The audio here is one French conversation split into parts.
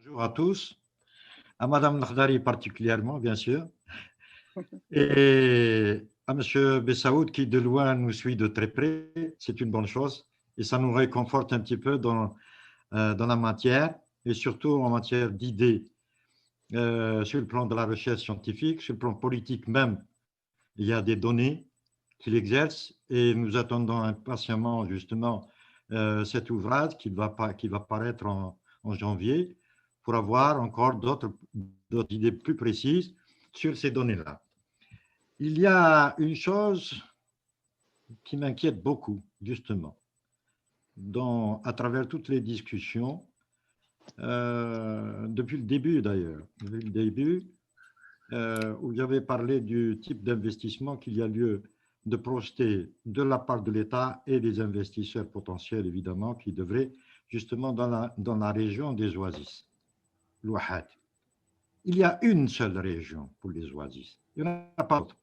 Bonjour à tous, à Madame Nakhdari particulièrement, bien sûr, et à Monsieur Bessaoud qui de loin nous suit de très près. C'est une bonne chose et ça nous réconforte un petit peu dans la matière et surtout en matière d'idées sur le plan de la recherche scientifique, sur le plan politique même. Il y a des données qu'il exerce et nous attendons impatiemment justement cet ouvrage qui va paraître en janvier pour avoir encore d'autres idées plus précises sur ces données-là. Il y a une chose qui m'inquiète beaucoup, justement, à travers toutes les discussions, depuis le début d'ailleurs, depuis le début, où j'avais parlé du type d'investissement qu'il y a lieu de projeter de la part de l'État et des investisseurs potentiels, évidemment, qui devraient justement dans la région des oasis, l'Ouahad. Il y a une seule région pour les oasis, il n'y en a pas d'autre.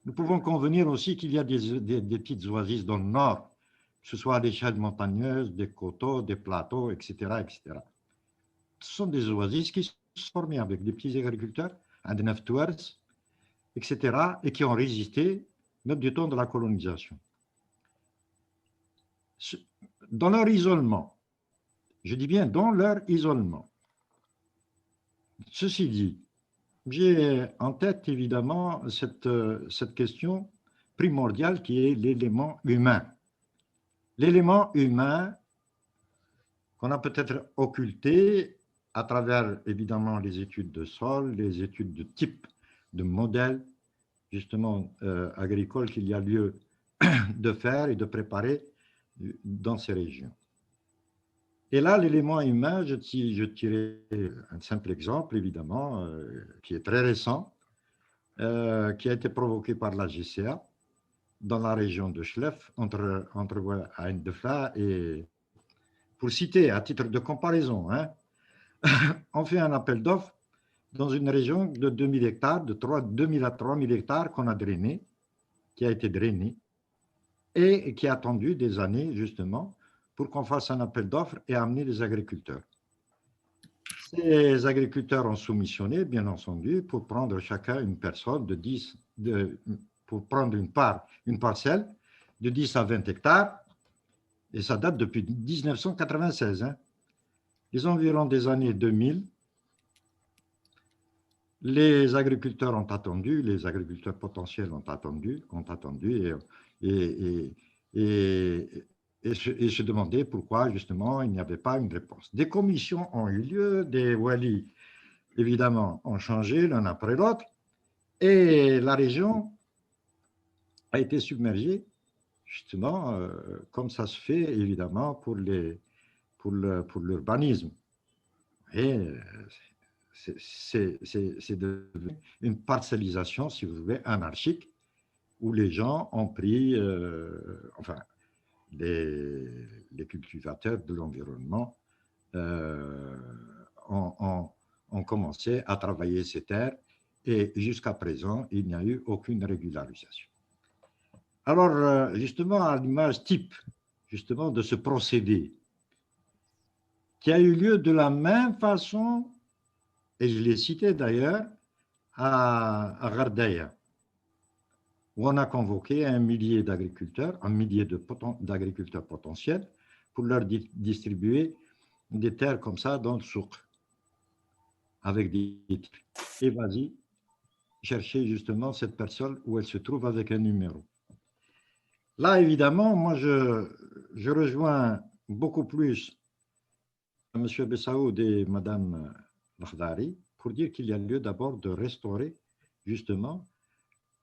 Nous pouvons convenir aussi qu'il y a des petites oasis dans le nord, que ce soit à l'échelle montagneuse, des coteaux, des plateaux, etc., etc. Ce sont des oasis qui sont formées avec des petits agriculteurs, etc., et qui ont résisté même du temps de la colonisation. Dans leur isolement, je dis bien dans leur isolement. Ceci dit, j'ai en tête évidemment cette question primordiale qui est l'élément humain. L'élément humain qu'on a peut-être occulté à travers évidemment les études de sol, les études de type, de modèle, justement agricole qu'il y a lieu de faire et de préparer dans ces régions. Et là, l'élément humain, je tirais un simple exemple, évidemment, qui est très récent, qui a été provoqué par la GCA dans la région de Chlef, entre Ain Defla et, pour citer à titre de comparaison, hein, on fait un appel d'offres dans une région de 2000 hectares, de 2000 à 3000 hectares qu'on a drainé, qui a été drainé, et qui a attendu des années, justement, pour qu'on fasse un appel d'offres et amener les agriculteurs. Ces agriculteurs ont soumissionné, bien entendu, pour prendre chacun une personne pour prendre une parcelle de 10 à 20 hectares, et ça date depuis 1996. Hein. Les environs des années 2000, les agriculteurs ont attendu, les agriculteurs potentiels ont attendu et se demandaient pourquoi, justement, il n'y avait pas une réponse. Des commissions ont eu lieu, des walis, évidemment, ont changé l'un après l'autre, et la région a été submergée, justement, comme ça se fait, évidemment, pour l'urbanisme. Et c'est devenu une parcellisation, si vous voulez, anarchique, où les gens ont pris, enfin, les cultivateurs de l'environnement ont commencé à travailler ces terres et jusqu'à présent, il n'y a eu aucune régularisation. Alors, justement, à l'image type, justement, de ce procédé qui a eu lieu de la même façon, et je l'ai cité d'ailleurs, à Gardaïa, où on a convoqué un millier d'agriculteurs, d'agriculteurs potentiels, pour leur distribuer des terres comme ça dans le souk, avec des titres. Et vas-y, chercher justement cette personne où elle se trouve avec un numéro. Là, évidemment, moi, je rejoins beaucoup plus M. Bessaoud et Mme Nakhdari pour dire qu'il y a lieu d'abord de restaurer justement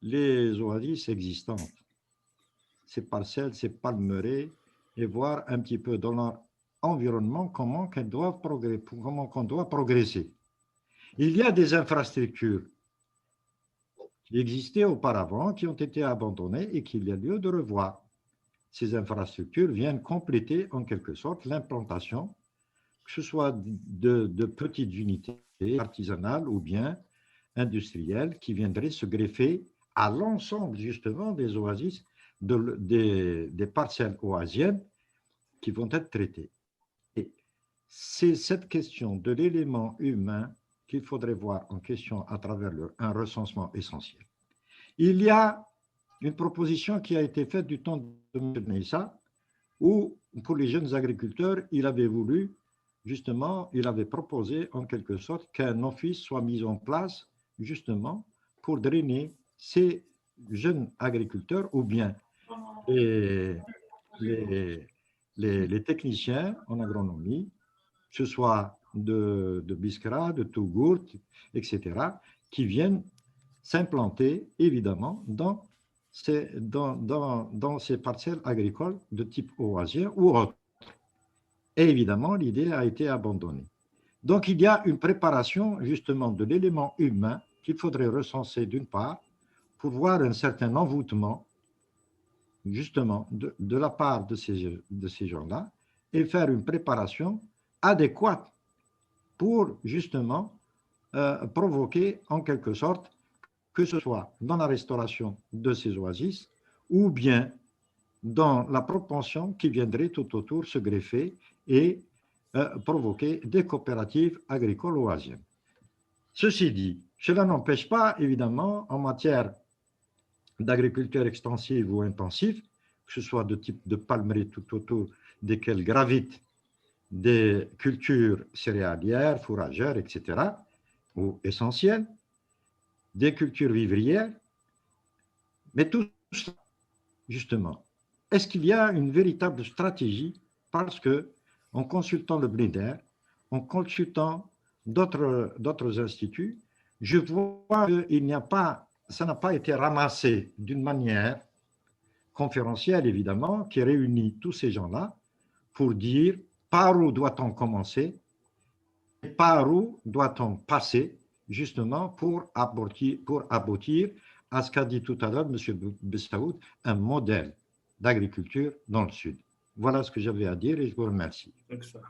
les oasis existantes, ces parcelles, ces palmeraies, et voir un petit peu dans leur environnement comment on doit progresser. Il y a des infrastructures qui existaient auparavant, qui ont été abandonnées et qu'il y a lieu de revoir. Ces infrastructures viennent compléter en quelque sorte l'implantation, que ce soit de petites unités artisanales ou bien industrielles qui viendraient se greffer à l'ensemble justement des oasis, des parcelles oasiennes qui vont être traitées. Et c'est cette question de l'élément humain qu'il faudrait voir en question à travers un recensement essentiel. Il y a une proposition qui a été faite du temps de M. Neissa, où pour les jeunes agriculteurs, il avait voulu, justement, il avait proposé en quelque sorte qu'un office soit mis en place, justement, pour drainer ces jeunes agriculteurs ou bien les, les, les techniciens en agronomie, que ce soit de Biskra, de Tougourt, etc., qui viennent s'implanter, évidemment, dans ces parcelles agricoles de type oasien ou autre. Et évidemment, l'idée a été abandonnée. Donc, il y a une préparation, justement, de l'élément humain qu'il faudrait recenser d'une part pour voir un certain envoûtement, justement, de la part de ces gens-là et faire une préparation adéquate pour, justement, provoquer, en quelque sorte, que ce soit dans la restauration de ces oasis ou bien dans la propension qui viendrait tout autour se greffer et provoquer des coopératives agricoles oasiennes. Ceci dit, cela n'empêche pas, évidemment, en matière d'agriculture extensive ou intensive, que ce soit de type de palmerie tout autour desquelles gravitent des cultures céréalières, fourragères, etc., ou essentielles, des cultures vivrières, mais tout ça, justement, est-ce qu'il y a une véritable stratégie? Parce que, en consultant le BNIDER, en consultant d'autres instituts, je vois qu'il n'y a pas, ça n'a pas été ramassé d'une manière conférentielle, évidemment, qui réunit tous ces gens-là pour dire par où doit-on commencer, par où doit-on passer, justement, pour aboutir à ce qu'a dit tout à l'heure M. Bessaoud, un modèle d'agriculture dans le Sud. Voilà ce que j'avais à dire et je vous remercie. Excellent.